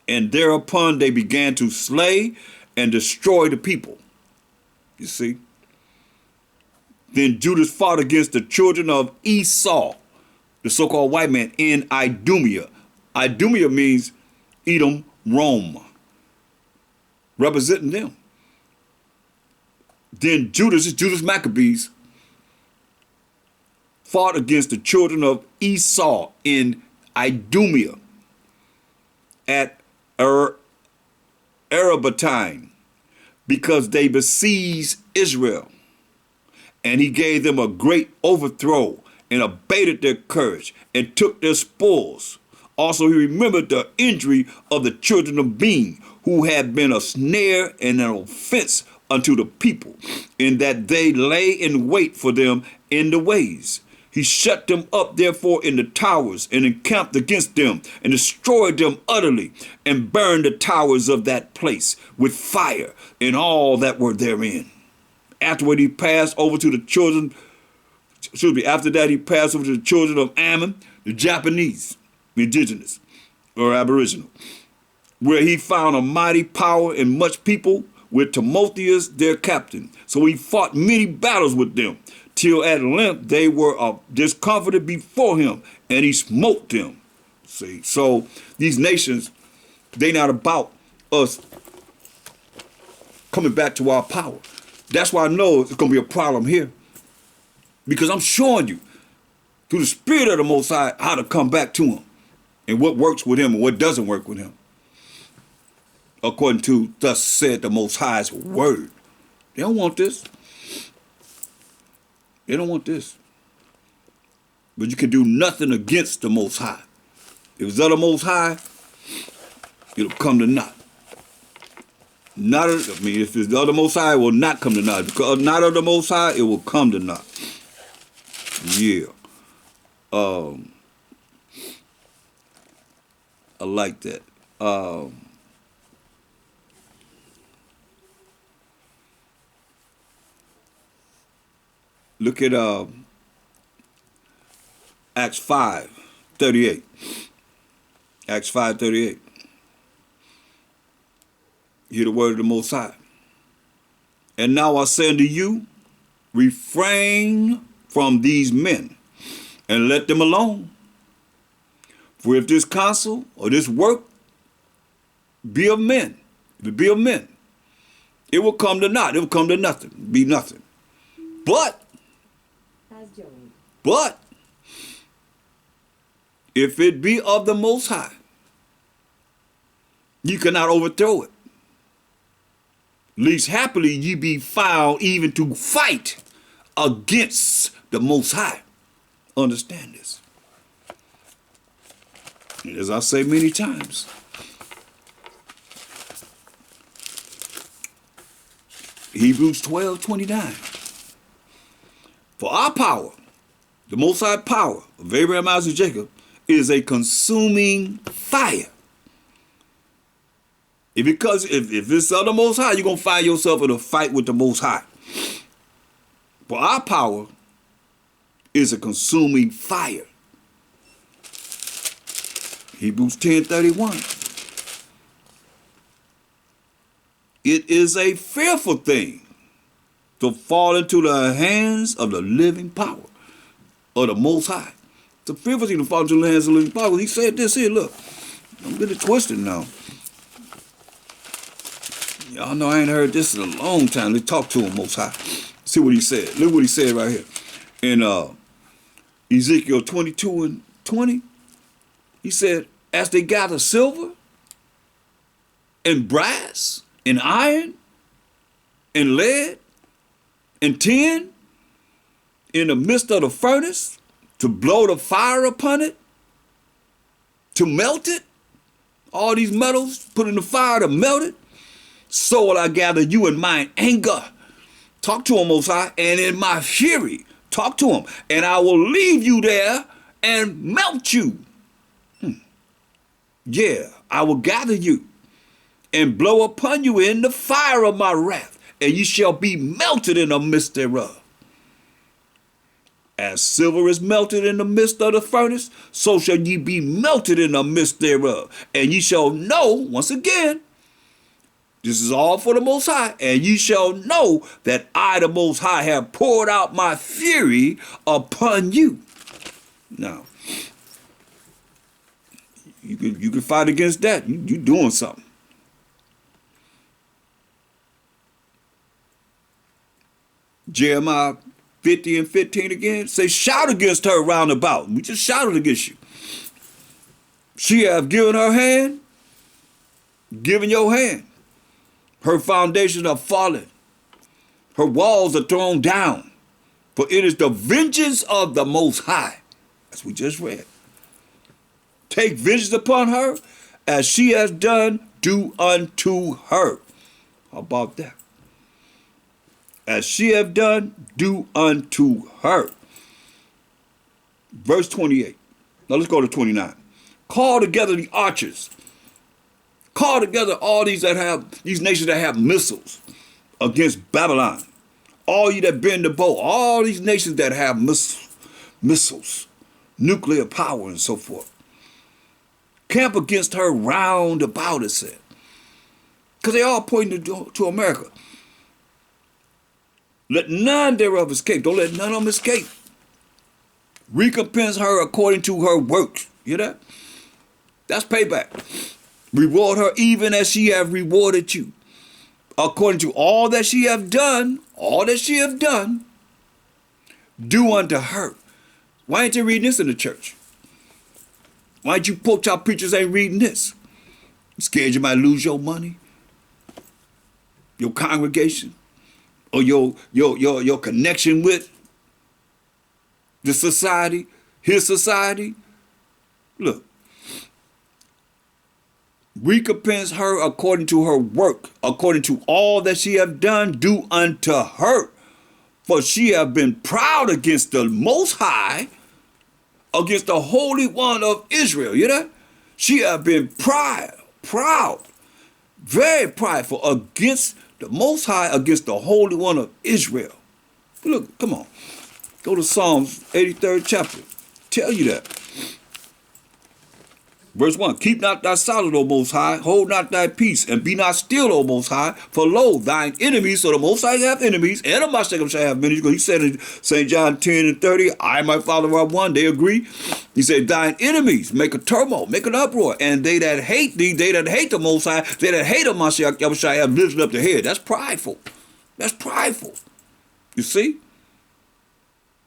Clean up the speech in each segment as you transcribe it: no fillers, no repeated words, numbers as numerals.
And thereupon they began to slay and destroy the people. You see? Then Judas fought against the children of Esau, the so-called white man, in Idumea. Idumea means Edom, Rome, representing them. Then Judas Maccabees, fought against the children of Esau in Idumea at Arabatine, because they besieged Israel. And he gave them a great overthrow and abated their courage and took their spoils. Also, he remembered the injury of the children of Bean, who had been a snare and an offense unto the people, in that they lay in wait for them in the ways. He shut them up, therefore, in the towers and encamped against them and destroyed them utterly and burned the towers of that place with fire and all that were therein. Afterward, he passed over to the children, after that, he passed over to the children of Ammon, the Japanese, indigenous or aboriginal, where he found a mighty power and much people with Timotheus, their captain. So he fought many battles with them, till at length they were discomfited before him, and he smote them. See, so these nations, they not about us coming back to our power. That's why I know it's going to be a problem here, because I'm showing you through the Spirit of the Most High how to come back to him and what works with him and what doesn't work with him, according to thus said the Most High's word. They don't want this. They don't want this. But you can do nothing against the Most High. If it's of the Most High, it'll come to naught. If it's of the Most High, it will not come to naught. Because not of the Most High, it will come to naught. Yeah. I like that. Look at Acts 5:38. Acts 5:38. Hear the word of the Most High. And now I say unto you, refrain from these men, and let them alone. For if this counsel or this work be of men, if it be of men, it will come to naught. It will come to nothing, be nothing. But if it be of the Most High, you cannot overthrow it. Least happily ye be found even to fight against the Most High. Understand this. And as I say many times, Hebrews 12:29. For our power, the Most High power of Abraham, Isaac, and Jacob, is a consuming fire. If it's of the Most High, you're going to find yourself in a fight with the Most High. For our power is a consuming fire. Hebrews 10:31. It is a fearful thing to fall into the hands of the living power of the Most High. It's a fearful thing to fall into the hands of the living power. He said this here, look. Don't get it twisted now. Y'all know I ain't heard this in a long time. Let's talk to him, Most High. See what he said. Look what he said right here. In Ezekiel 22:20, he said, as they gather silver and brass and iron and lead and tin in the midst of the furnace to blow the fire upon it, to melt it, all these metals put in the fire to melt it, so will I gather you in mine anger. Talk to him, Most High, and in my fury, talk to him, and I will leave you there and melt you. Yeah, I will gather you and blow upon you in the fire of my wrath, and you shall be melted in the midst thereof. As silver is melted in the midst of the furnace, so shall ye be melted in the midst thereof. And ye shall know, once again, this is all for the Most High, and ye shall know that I, the Most High, have poured out my fury upon you. Now, you can fight against that. You doing something. Jeremiah 50 and 15 again. Say, shout against her round about. We just shouted against you. She hath given her hand, given your hand. Her foundations are fallen. Her walls are thrown down. For it is the vengeance of the Most High, as we just read. Take vengeance upon her, as she has done, do unto her. How about that? As she have done, do unto her. Verse 28. Now let's go to 29. Call together the archers. Call together all these nations that have missiles against Babylon. All you that bend the bow. All these nations that have missiles, nuclear power and so forth. Camp against her round about, it said. Because they all pointing to America. Let none thereof escape. Don't let none of them escape. Recompense her according to her works. You hear that? That's payback. Reward her even as she have rewarded you. According to all that she have done, do unto her. Why ain't you reading this in the church? Why ain't you pork chop preachers ain't reading this? You scared you might lose your money? Your congregation? Or your connection with the society, his society? Look. Recompense her according to her work, according to all that she have done, do unto her. For she have been proud against the Most High, against the Holy One of Israel. You know that? She have been proud, very prideful against the Most High, against the Holy One of Israel. Look, come on. Go to Psalms 83rd chapter. Tell you that. Verse 1, keep not thy silence, O Most High, hold not thy peace, and be not still, O Most High, for lo, thine enemies, so the Most High have enemies, and the Mashiach shall have many, because he said in St. John 10 and 30, I and my Father are one, they agree. He said, thine enemies make a turmoil, make an uproar, and they that hate thee, they that hate the Most High, they that hate the Mashiach shall have lifted up their head. That's prideful. That's prideful. You see?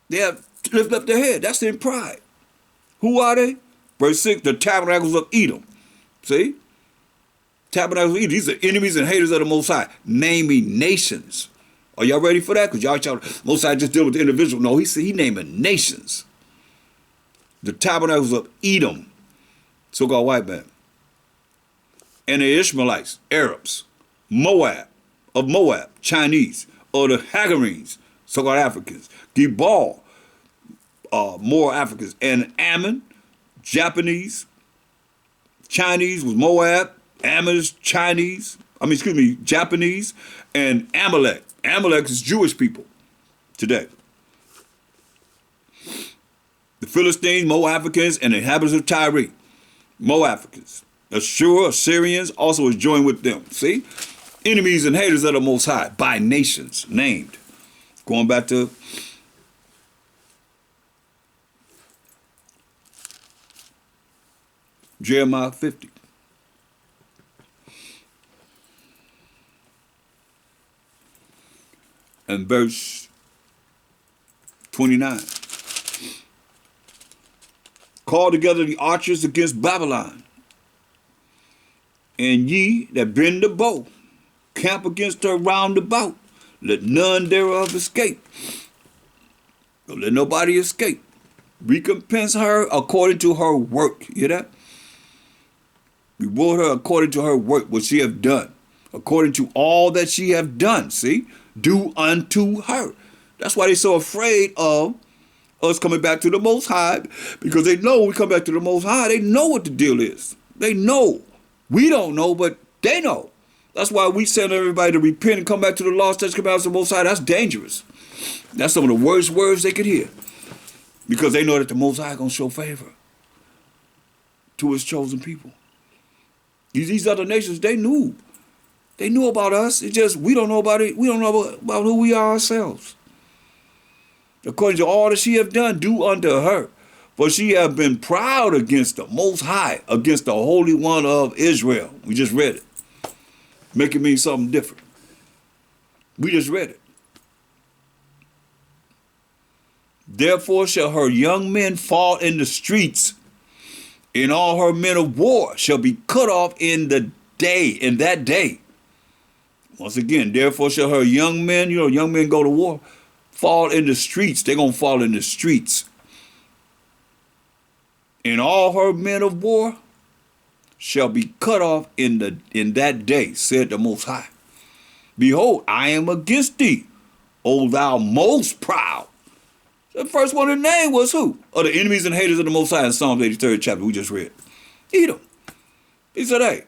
They have lifted up their head. That's in pride. Who are they? Verse 6, the tabernacles of Edom. See? Tabernacles of Edom. These are enemies and haters of the Most High. Naming nations. Are y'all ready for that? Because y'all Most High just deal with the individual. No, he naming nations. The tabernacles of Edom. So-called white man. And the Ishmaelites, Arabs. Moab, Chinese. Or the Hagarenes, so-called Africans. Gebal, more Africans. And Ammon, Japanese. Chinese was Moab. Ammon is Japanese. And Amalek. Amalek is Jewish people today. The Philistines, Moab-Africans, and the inhabitants of Tyre. Moab-Africans. Ashur, Assyrians also is joined with them. See? Enemies and haters of the Most High by nations named. Going back to Jeremiah 50. And verse 29. Call together the archers against Babylon, and ye that bend the bow, camp against her round about. Let none thereof escape. Don't let nobody escape. Recompense her according to her work. You hear that? Reward her according to her work, what she have done. According to all that she have done. See? Do unto her. That's why they're so afraid of us coming back to the Most High, because they know when we come back to the Most High, they know what the deal is. They know. We don't know, but they know. That's why we send everybody to repent and come back to the law, statutes, commandments of the Most High. That's dangerous. That's some of the worst words they could hear. because they know that the Most High going to show favor to his chosen people. These other nations, they knew. They knew about us. It's just we don't know about it. We don't know about who we are ourselves. According to all that she have done, do unto her. For she have been proud against the Most High, against the Holy One of Israel. We just read it. Make it mean something different. We just read it. Therefore shall her young men fall in the streets, and all her men of war shall be cut off in that day. Once again, therefore shall her young men, young men go to war, fall in the streets. They're going to fall in the streets. And all her men of war shall be cut off in that day, said the Most High. Behold, I am against thee, O thou most proud. The first one in the name was who? Or the enemies and haters of the Most High in Psalms 83rd chapter we just read. Edom. He said, hey,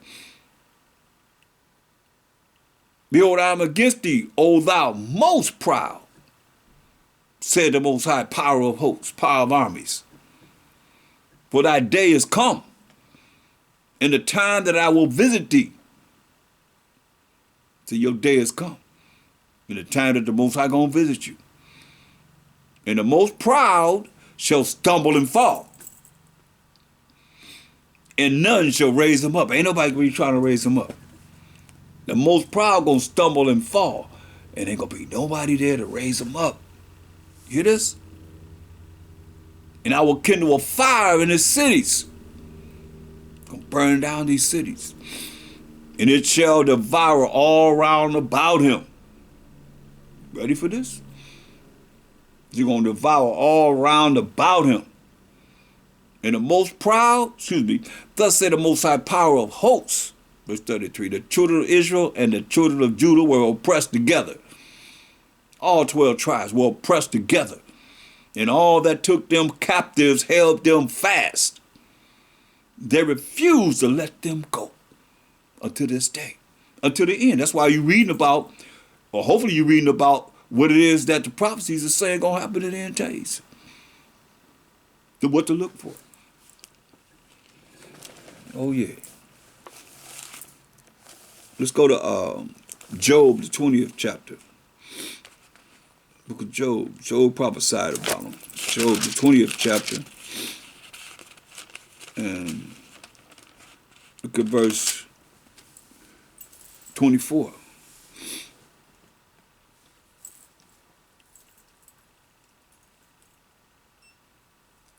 behold, I am against thee, O thou most proud, said the Most High, power of hosts, power of armies. For thy day is come, and the time that I will visit thee. So your day has come, and the time that the Most High gonna visit you. And the most proud shall stumble and fall, and none shall raise him up. Ain't nobody really trying to raise him up. The most proud gonna stumble and fall, and ain't gonna be nobody there to raise him up. You hear this? And I will kindle a fire in his cities. Gonna burn down these cities. And it shall devour all round about him. Ready for this? You're going to devour all round about him. And the most proud, thus said the Most High, power of hosts. Verse 33, the children of Israel and the children of Judah were oppressed together. All 12 tribes were oppressed together. And all that took them captives held them fast. They refused to let them go until this day, until the end. That's why you're reading about, or hopefully you're reading about what it is that the prophecies are saying going to happen in the end days. What to look for. Oh, yeah. Let's go to Job, the 20th chapter. Book of Job. Job prophesied about him. Job, the 20th chapter. And look at verse 24.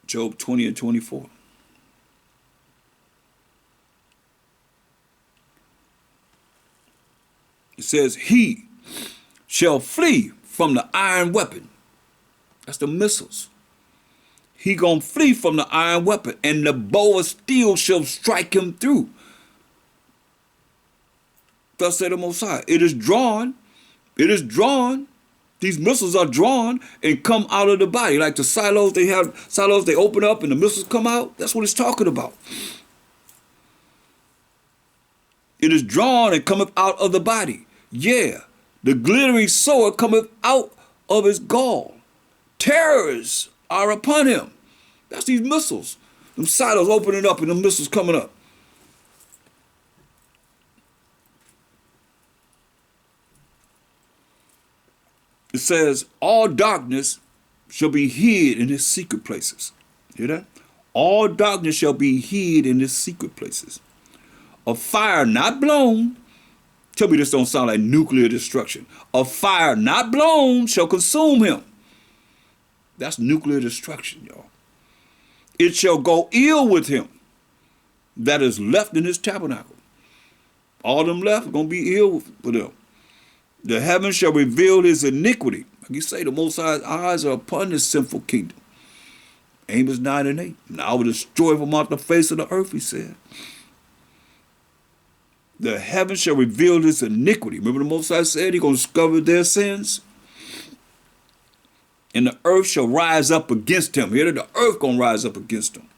Job 20 and 24. It says, he shall flee from the iron weapon. That's the missiles. He gonna flee from the iron weapon, and the bow of steel shall strike him through. Thus said the Most High. It is drawn. These missiles are drawn and come out of the body. Like the silos, they open up and the missiles come out. That's what it's talking about. It is drawn and cometh out of the body. Yeah, the glittering sword cometh out of his gall. Terrors are upon him. That's these missiles. Them silos opening up and the missiles coming up. It says, all darkness shall be hid in his secret places. Hear that? All darkness shall be hid in his secret places. A fire not blown, tell me this don't sound like nuclear destruction. A fire not blown shall consume him. That's nuclear destruction, y'all. It shall go ill with him that is left in his tabernacle. All them left are going to be ill with them. The heavens shall reveal his iniquity. Like you say, the Most High's eyes are upon this sinful kingdom. Amos 9 and 8. And I will destroy from off the face of the earth, he said. The heavens shall reveal his iniquity. Remember the Most High said he's going to discover their sins? And the earth shall rise up against him. Here, the earth going to rise up against him.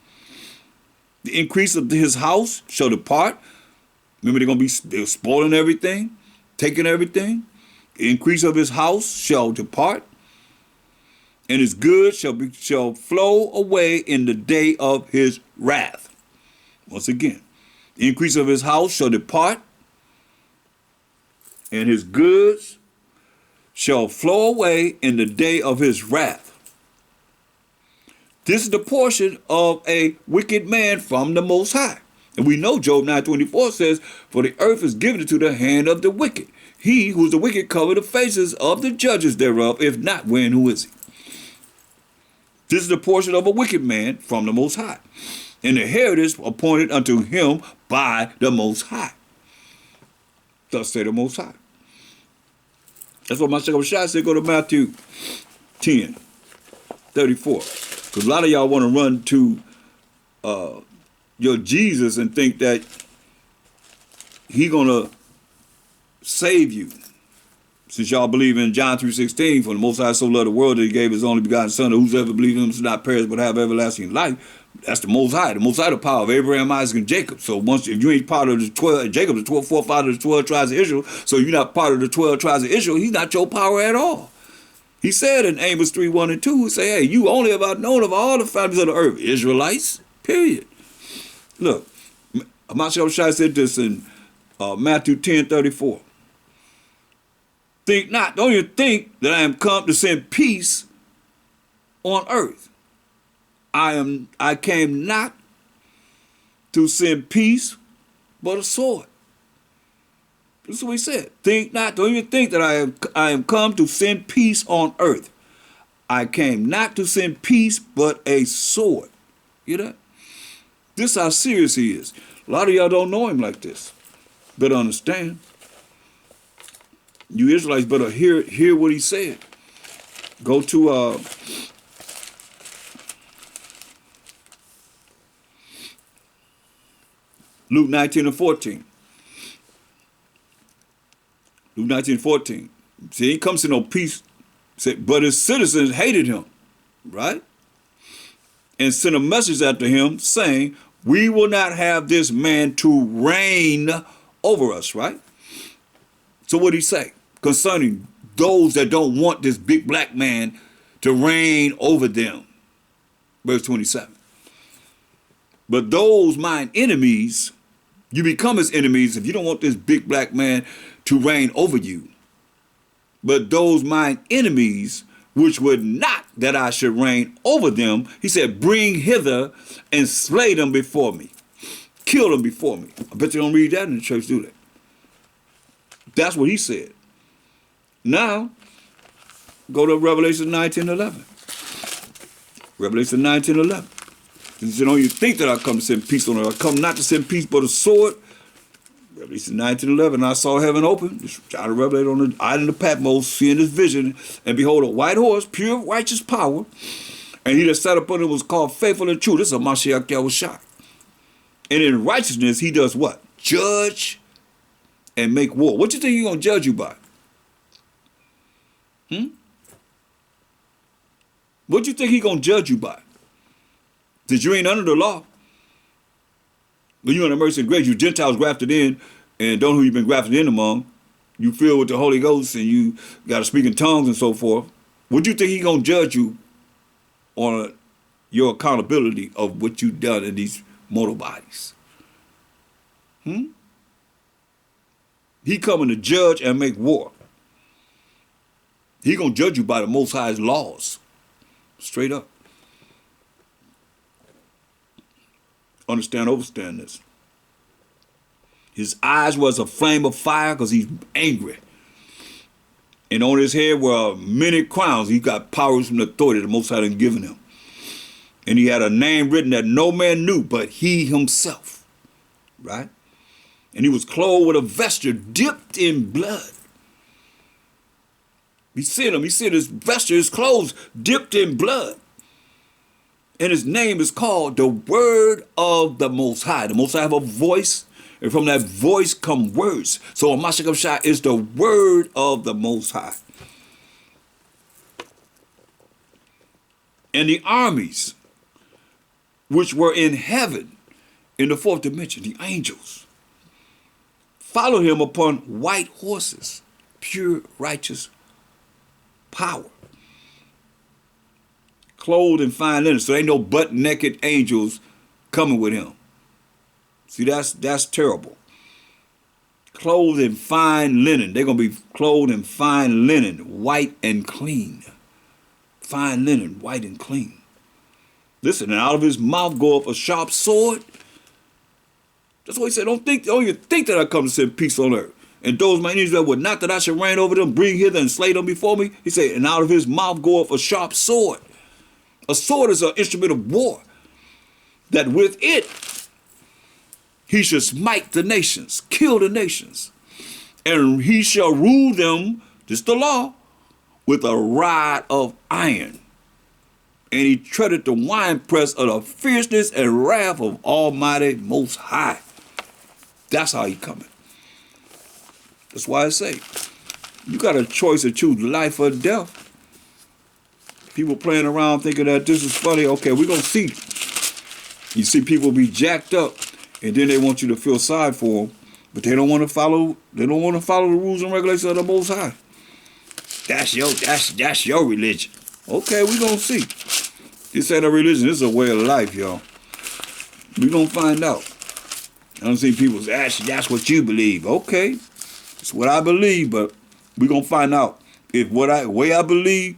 The increase of his house shall depart. Remember they're spoiling everything, taking everything. The increase of his house shall depart. and his goods shall flow away in the day of his wrath. Once again, the increase of his house shall depart, and his goods shall flow away in the day of his wrath. This is the portion of a wicked man from the Most High. And we know Job 9:24 says, for the earth is given into the hand of the wicked. He who is the wicked cover the faces of the judges thereof. If not, when, who is he? This is the portion of a wicked man from the Most High, and the heritage appointed unto him by the Most High. Thus say the Most High. That's what my second shot said. Go to Matthew 10:34. Because a lot of y'all want to run to your Jesus and think that he going to save you. Since y'all believe in John 3:16, for the Most High so loved the world that he gave his only begotten Son, that whosoever believes in him should not perish but have everlasting life. That's the Most High. The Most High, the power of Abraham, Isaac, and Jacob. So once, if you ain't part of the 12, Jacob, the 12 forefather of the 12 tribes of Israel, so you're not part of the 12 tribes of Israel, he's not your power at all. He said in Amos 3:1-2, he say, hey, you only have known of all the families of the earth, Israelites, period. Look, Mashiach Shai said this in Matthew 10:34. Think not, don't you think that I am come to send peace on earth. I came not to send peace, but a sword. This is what he said. Think not, don't even think that I am come to send peace on earth. I came not to send peace, but a sword. You know? This is how serious he is. A lot of y'all don't know him like this. Better understand. You Israelites better hear what he said. Go to Luke 19:14. Luke 19:14. See, he comes to no peace, but his citizens hated him, right? And sent a message after him saying, we will not have this man to reign over us, right? So what did he say concerning those that don't want this big black man to reign over them? Verse 27. But those mine enemies, you become his enemies if you don't want this big black man to reign over you. But those mine enemies, which would not that I should reign over them, he said, bring hither and slay them before me. Kill them before me. I bet you don't read that in the church, do they? That's what he said. Now, go to Revelation 19:11. Revelation 19:11. He said, don't you think that I come to send peace on earth? I come not to send peace, but a sword. Revelation 19:11. I saw heaven open. This child of Revelation on the island of Patmos, seeing this vision, and behold, a white horse, pure righteous power. And he that sat upon it was called Faithful and True. This is a Mashiach Yahushua. And in righteousness, he does what? Judge and make war. What you think he's going to judge you by? What you think he's going to judge you by? That you ain't under the law. When you're under mercy and grace, you Gentiles grafted in and don't know who you've been grafted in among. You filled with the Holy Ghost and you got to speak in tongues and so forth. What do you think he's going to judge you on your accountability of what you've done in these mortal bodies? He coming to judge and make war. He going to judge you by the Most High's laws. Straight up. Understand, overstand this. His eyes was a flame of fire because he's angry. And on his head were many crowns. He got powers from the authority the Most High had given him. And he had a name written that no man knew but he himself. Right? And he was clothed with a vesture dipped in blood. He said his vesture, his clothes dipped in blood. And his name is called the Word of the Most High. The Most High have a voice, and from that voice come words. So Mashiach Shai is the Word of the Most High. And the armies which were in heaven, in the fourth dimension, the angels, followed him upon white horses, pure righteous power. clothed in fine linen. So ain't no butt-naked angels coming with him. See, that's terrible. Clothed in fine linen. They're going to be clothed in fine linen, white and clean. Fine linen, white and clean. Listen, and out of his mouth goeth a sharp sword. That's what he said. Don't even think that I come to send peace on earth. And those my enemies that would not that I should reign over them, bring hither and slay them before me. He said, and out of his mouth goeth a sharp sword. A sword is an instrument of war. That with it he shall smite the nations, kill the nations. And he shall rule them, this is the law, with a rod of iron. And he treaded the winepress of the fierceness and wrath of Almighty Most High. That's how he coming. That's why I say, you got a choice to choose life or death. People playing around thinking that this is funny. Okay, we're going to see. You see people be jacked up, and then they want you to feel sorry for them, but they don't want to follow the rules and regulations of the Most High. That's your religion. Okay, we're going to see. This ain't a religion, this is a way of life, y'all. We're going to find out. I don't see people say, that's what you believe. Okay, it's what I believe, but we're going to find out if way I believe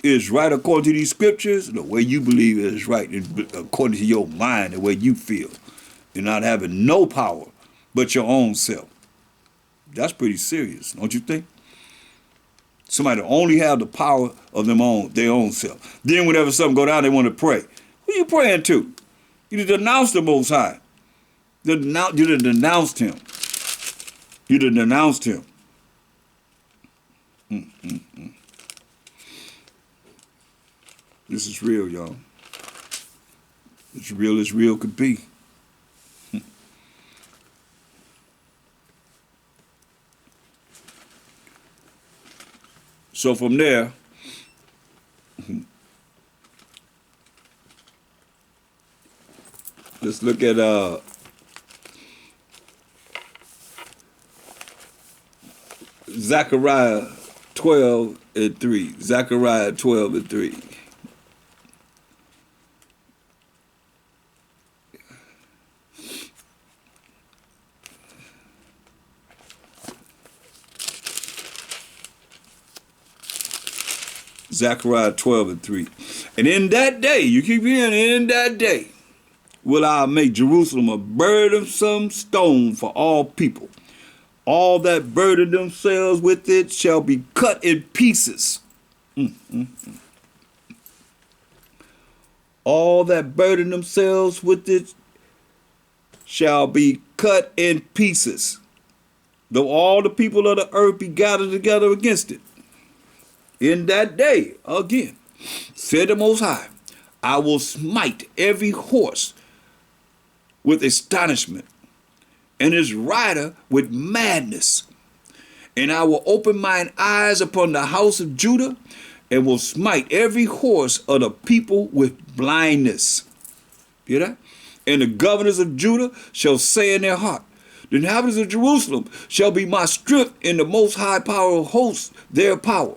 is right according to these scriptures, the way you believe is right according to your mind, the way you feel. You're not having no power but your own self. That's pretty serious, don't you think? Somebody only have the power of their own self. Then whenever something go down, they want to pray. Who you praying to? You denounce the Most High. You done denounced him. You done denounced him. This is real, y'all. It's real as real could be. So from there, let's look at Zechariah 12:3. Zechariah 12:3. Zechariah 12:3. And in that day, you keep hearing, in that day, will I make Jerusalem a burdensome stone for all people. All that burden themselves with it shall be cut in pieces. All that burden themselves with it shall be cut in pieces, though all the people of the earth be gathered together against it. In that day, again, said the Most High, I will smite every horse with astonishment, and his rider with madness. And I will open mine eyes upon the house of Judah, and will smite every horse of the people with blindness. Hear that? And the governors of Judah shall say in their heart, the inhabitants of Jerusalem shall be my strength, in the Most High power of hosts their power.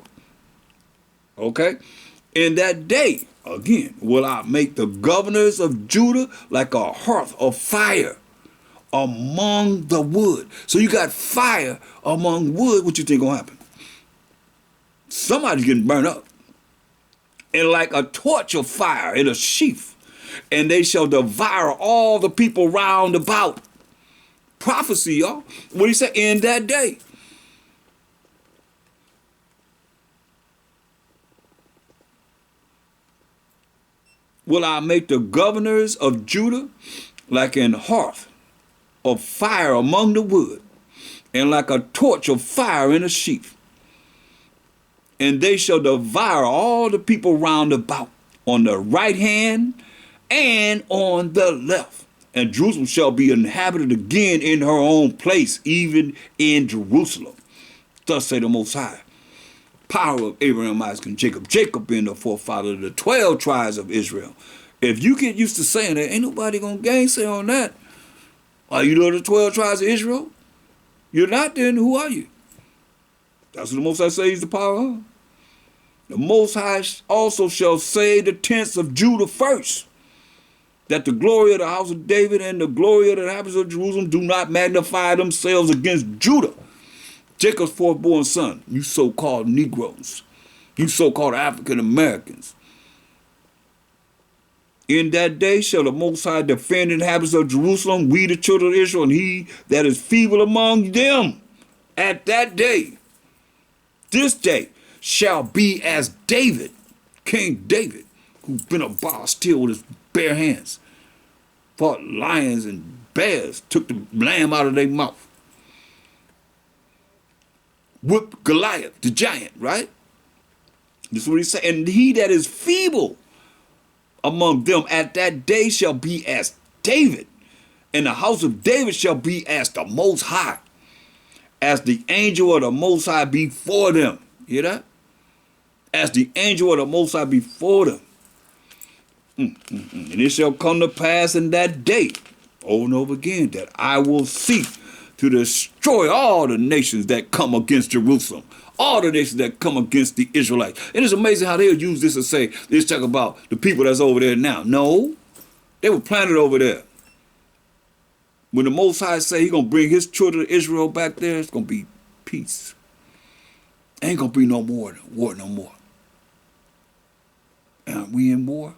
Okay? In that day, again, will I make the governors of Judah like a hearth of fire among the wood. So you got fire among wood. What you think gonna happen? Somebody's getting burned up. And like a torch of fire in a sheath, and they shall devour all the people round about. Prophecy, y'all. What do you say? In that day. Will I make the governors of Judah like an hearth of fire among the wood, and like a torch of fire in a sheath. And they shall devour all the people round about, on the right hand and on the left. And Jerusalem shall be inhabited again in her own place, even in Jerusalem. Thus say the Most High. Power of Abraham, Isaac, and Jacob. Jacob being the forefather of the 12 tribes of Israel. If you get used to saying that, ain't nobody gonna gainsay on that. Are you the 12 tribes of Israel? You're not, then who are you? That's what the Most High says he's the power of. The Most High also shall save the tents of Judah first, that the glory of the house of David and the glory of the inhabitants of Jerusalem do not magnify themselves against Judah, Jacob's fourthborn son, you so-called Negroes, you so-called African Americans. In that day shall the Most High defend the inhabitants of Jerusalem, we the children of Israel, and he that is feeble among them at that day, this day, shall be as David, King David, who's been a bar still with his bare hands, fought lions and bears, took the lamb out of their mouth, whipped Goliath, the giant, right? This is what he said. And he that is feeble among them at that day shall be as David, and the house of David shall be as the Most High, as the angel of the Most High before them. Hear that? As the angel of the Most High before them. And it shall come to pass in that day, over and over again, that I will seek to destroy all the nations that come against Jerusalem, all the nations that come against the Israelites. And it's amazing how they'll use this and say, let's talk about the people that's over there now. No, they were planted over there. When the Most High say he's going to bring his children of Israel back there, it's going to be peace. Ain't going to be no more war no more. And we in war.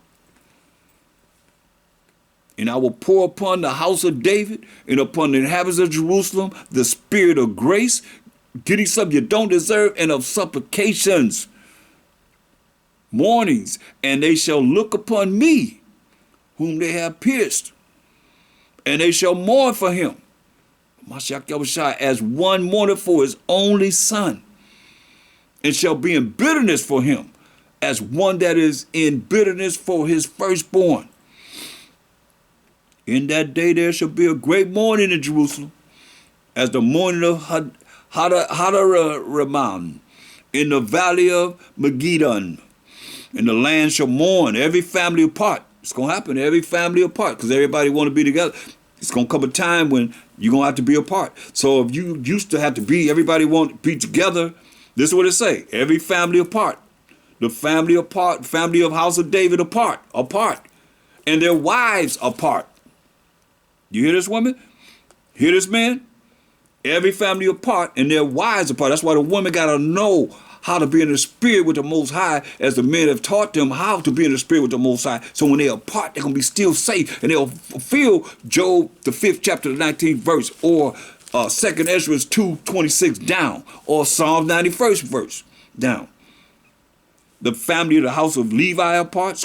And I will pour upon the house of David and upon the inhabitants of Jerusalem the spirit of grace, getting something you don't deserve, and of supplications, mournings, and they shall look upon me, whom they have pierced, and they shall mourn for him, Mashiach Yahushua, as one mourneth for his only son, and shall be in bitterness for him, as one that is in bitterness for his firstborn. In that day there shall be a great mourning in Jerusalem, as the mourning of Hadaraman in the valley of Megiddon. And the land shall mourn, every family apart. It's going to happen, every family apart, because everybody want to be together. It's going to come a time when you're going to have to be apart. So if you used to have to be, everybody want to be together, this is what it say, every family apart. The family apart, family of house of David apart, and their wives apart. You hear this woman? Hear this man? Every family apart and their wives apart. That's why the woman got to know how to be in the spirit with the Most High, as the men have taught them how to be in the spirit with the Most High. So when they're apart, they're going to be still safe, and they'll fulfill Job, the 5th chapter, the 19th verse, or 2nd Ezra 2:26 down, or Psalm 91st verse down. The family of the house of Levi apart,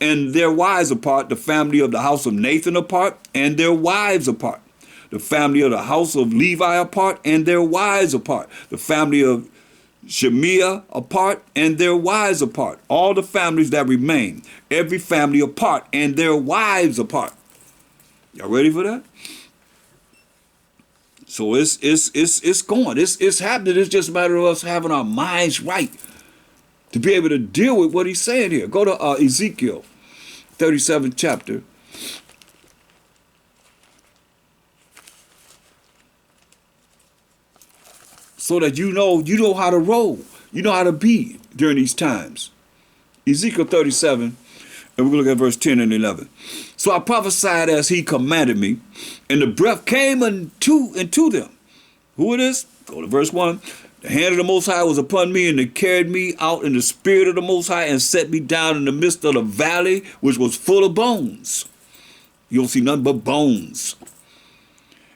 and their wives apart. The family of the house of Nathan apart, and their wives apart. The family of the house of Levi apart, and their wives apart. The family of Shemiah apart, and their wives apart. All the families that remain, every family apart, and their wives apart. Y'all ready for that? So it's going. It's happening. It's just a matter of us having our minds right to be able to deal with what he's saying here. Go to Ezekiel, 37th chapter. So that you know how to roll. You know how to be during these times. Ezekiel 37, and we're going to look at verse 10 and 11. So I prophesied as he commanded me, and the breath came into them. Who it is? Go to verse 1. The hand of the Most High was upon me, and they carried me out in the spirit of the Most High and set me down in the midst of the valley, which was full of bones. You don't see nothing but bones.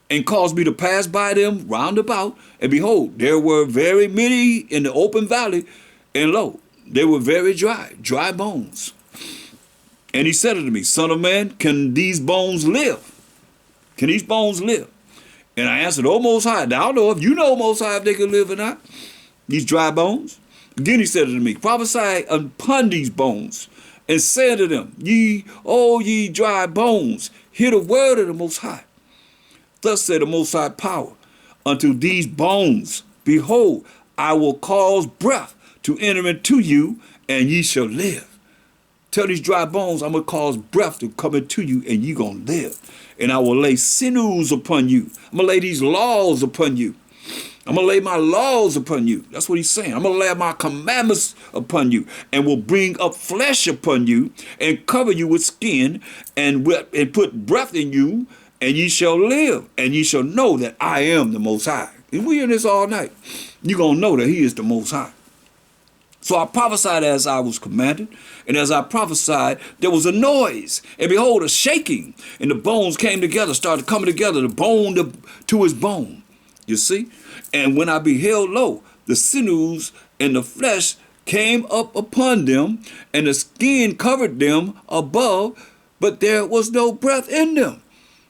And caused me to pass by them round about. And behold, there were very many in the open valley, and lo, they were very dry bones. And he said unto me, Son of man, can these bones live? Can these bones live? And I answered, O Most High, now I don't know if you know, Most High, if they can live or not, these dry bones. Again he said unto me, prophesy upon these bones, and say unto them, ye dry bones, hear the word of the Most High. Thus said the Most High power unto these bones, behold, I will cause breath to enter into you, and ye shall live. Tell these dry bones, I'm going to cause breath to come into you, and you're going to live. And I will lay sinews upon you. I'm going to lay these laws upon you. I'm going to lay my laws upon you. That's what he's saying. I'm going to lay my commandments upon you and will bring up flesh upon you and cover you with skin and put breath in you, and ye shall live, and ye shall know that I am the Most High. And we hear this all night. You're going to know that he is the Most High. So I prophesied as I was commanded, and as I prophesied, there was a noise, and behold, a shaking, and the bones came together, started coming together, the bone to his bone, you see? And when I beheld, lo, the sinews and the flesh came up upon them, and the skin covered them above, but there was no breath in them.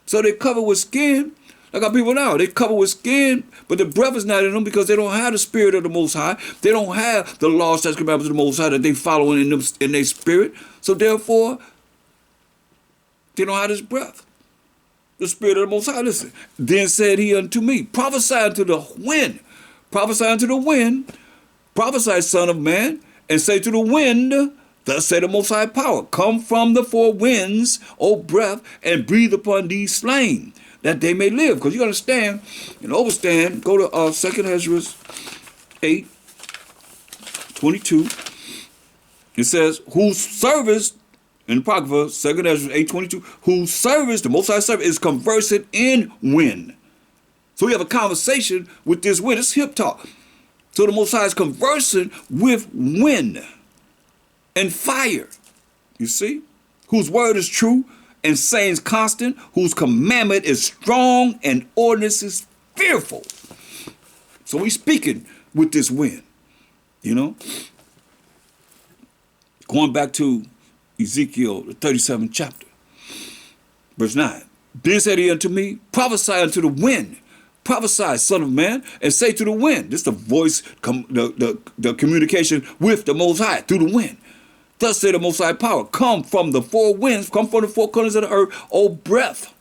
So they covered with skin. Like our people now, they cover with skin, but the breath is not in them because they don't have the spirit of the Most High. They don't have the law, statutes, commandments of the Most High that they follow in their spirit. So therefore, they don't have this breath. The spirit of the Most High. Listen. Then said he unto me, prophesy unto the wind. Prophesy unto the wind. Prophesy, son of man, and say to the wind, thus say the Most High power, come from the four winds, O breath, and breathe upon these slain, that they may live. Because you understand and overstand, go to 2nd Ezra 8:22. It says, whose service, in the Apocrypha, 2nd Ezra 8:22, whose service, the Most High service, is conversant in wind. So we have a conversation with this wind. It's hip talk. So the Most High is conversant with wind and fire. You see? Whose word is true and sayings constant, whose commandment is strong and ordinance is fearful. So we speaking with this wind, you know. Going back to Ezekiel, the 37th chapter, verse 9. Then said he unto me, prophesy unto the wind, prophesy, son of man, and say to the wind. This is the voice, the communication with the Most High through the wind. Thus say the Most High power, come from the four winds, come from the four corners of the earth, O breath.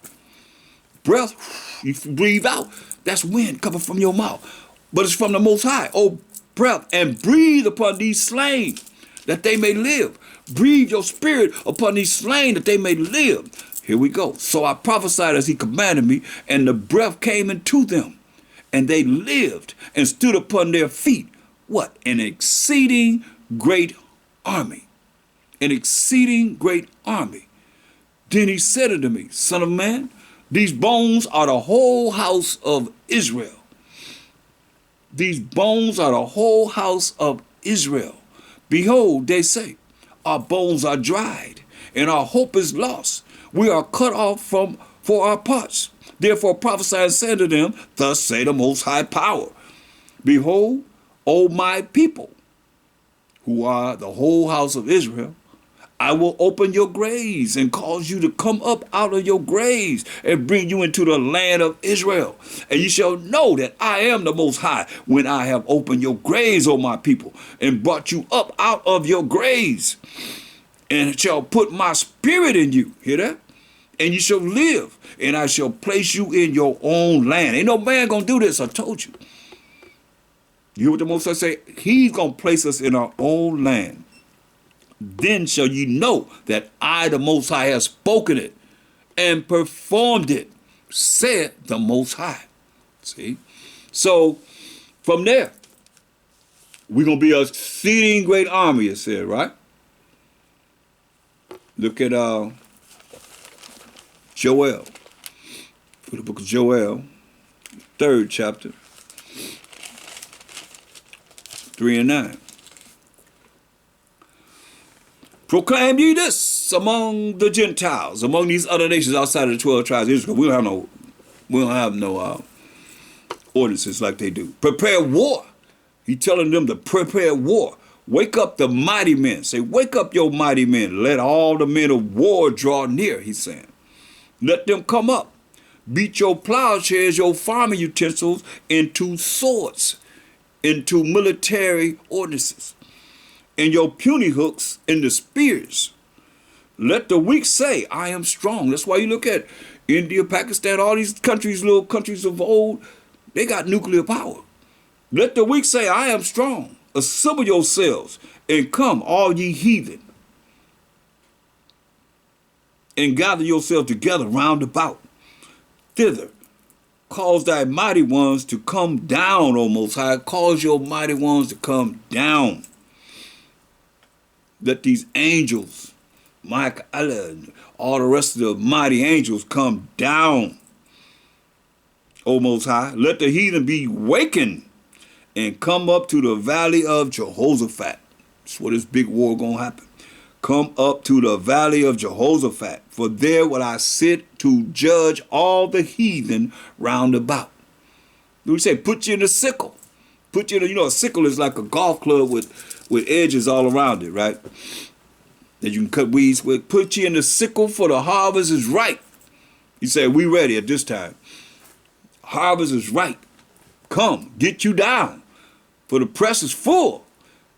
Breath, you breathe out. That's wind coming from your mouth. But it's from the Most High, O breath, and breathe upon these slain, that they may live. Breathe your spirit upon these slain, that they may live. Here we go. So I prophesied as he commanded me, and the breath came into them, and they lived and stood upon their feet. What? An exceeding great army. An exceeding great army. Then he said unto me, son of man, these bones are the whole house of Israel. These bones are the whole house of Israel. Behold, they say, our bones are dried, and our hope is lost. We are cut off for our parts. Therefore prophesy and say unto them, thus say the Most High power. Behold, O my people, who are the whole house of Israel, I will open your graves and cause you to come up out of your graves and bring you into the land of Israel. And you shall know that I am the Most High when I have opened your graves, O my people, and brought you up out of your graves, and shall put my spirit in you. Hear that? And you shall live, and I shall place you in your own land. Ain't no man gonna do this, I told you. You hear what the Most High say? He's gonna place us in our own land. Then shall you know that I, the Most High, have spoken it and performed it, said the Most High. See? So from there, we're going to be a exceeding great army, it said, right? Look at Joel. For the book of Joel, 3rd chapter, 3 and 9. Proclaim ye this among the Gentiles, among these other nations outside of the 12 tribes of Israel. We don't have no ordinances like they do. Prepare war. He telling them to prepare war. Wake up the mighty men. Say, wake up your mighty men. Let all the men of war draw near, he's saying. Let them come up. Beat your plowshares, your farming utensils into swords, into military ordinances, and your puny hooks into spears. Let the weak say, I am strong. That's why you look at India, Pakistan, all these countries, little countries of old, they got nuclear power. Let the weak say, I am strong. Assemble yourselves and come, all ye heathen, and gather yourselves together round about. Thither Cause thy mighty ones to come down, O Most High. Cause your mighty ones to come down. Let these angels, Mike, all the rest of the mighty angels come down, O Most High. Let the heathen be wakened and come up to the valley of Jehoshaphat. That's where this big war gonna happen. Come up to the valley of Jehoshaphat, for there will I sit to judge all the heathen round about. We say, put you in a sickle. Put you in a sickle is like a golf club with edges all around it, right? That you can cut weeds with. Put you in the sickle, for the harvest is ripe. He said, we ready at this time. Harvest is ripe. Come, get you down, for the press is full,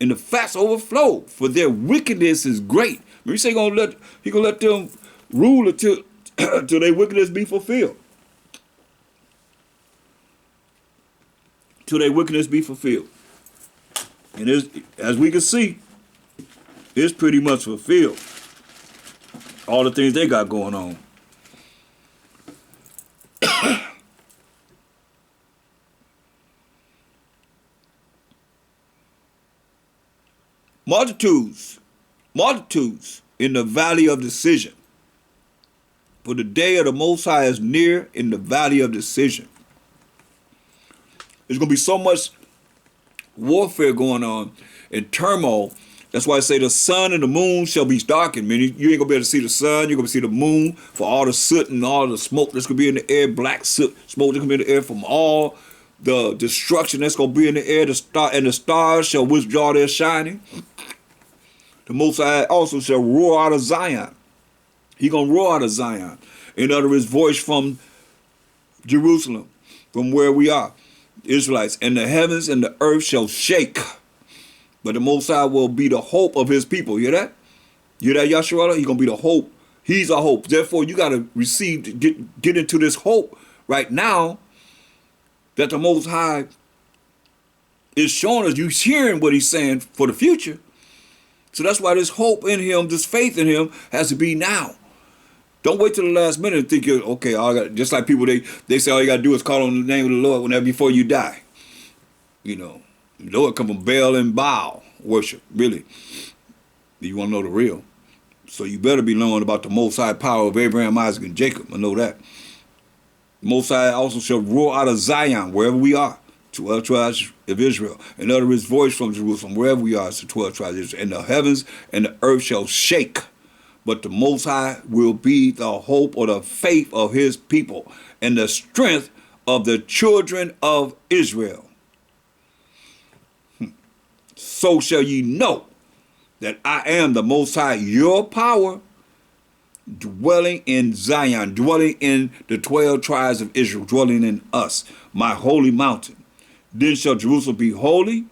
and the fats overflow, for their wickedness is great. He say he gonna let them rule until their wickedness be fulfilled. Till their wickedness be fulfilled. And as we can see, it's pretty much fulfilled. All the things they got going on. Multitudes in the valley of decision. For the day of the Most High is near in the valley of decision. There's going to be so much warfare going on and turmoil. That's why I say the sun and the moon shall be darkened. Man, you ain't going to be able to see the sun. You're going to see the moon for all the soot and all the smoke that's going to be in the air, black soot, smoke that's going to be in the air from all the destruction that's going to be in the air. And the stars shall withdraw their shining. The Most High also shall roar out of Zion. He going to roar out of Zion and utter his voice from Jerusalem, from where we are, Israelites. And the heavens and the earth shall shake. But the Most High will be the hope of his people. You hear that? You hear that, Yasharala? He's going to be the hope. He's a hope. Therefore, you got to receive, get into this hope right now that the Most High is showing us. You're hearing what he's saying for the future. So that's why this hope in him, this faith in him has to be now. Don't wait till the last minute and think, okay, just like people, they say all you got to do is call on the name of the Lord whenever before you die. The Lord come from Baal and Baal worship, really. You want to know the real. So you better be knowing about the Most High power of Abraham, Isaac, and Jacob. I know that. Most High also shall roar out of Zion, wherever we are, 12 tribes of Israel, and utter his voice from Jerusalem, wherever we are, to 12 tribes of Israel. And the heavens and the earth shall shake, but the Most High will be the hope or the faith of his people and the strength of the children of Israel. So shall ye know that I am the Most High, your power, dwelling in Zion, dwelling in the 12 tribes of Israel, dwelling in us, my holy mountain. Then shall Jerusalem be holy,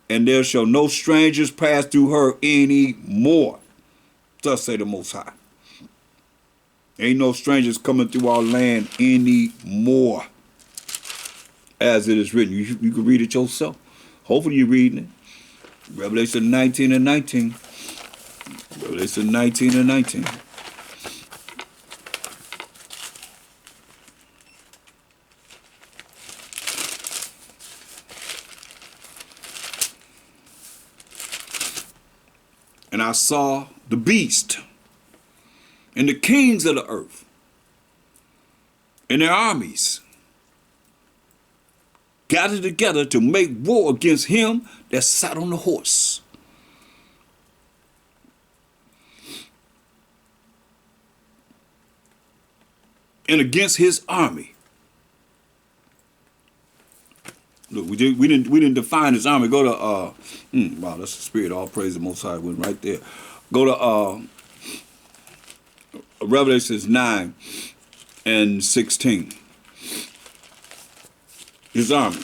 and there shall no strangers pass through her any more. Thus say the Most High. Ain't no strangers coming through our land anymore. As it is written. You can read it yourself. Hopefully you're reading it. Revelation 19 and 19. Revelation 19 and 19. And I saw the beast and the kings of the earth and their armies gathered together to make war against him that sat on the horse. And against his army. Look, we didn't define his army. Go to wow, that's the spirit. All praise the Most High. Went right there. Go to Revelation 9 and 16. His army.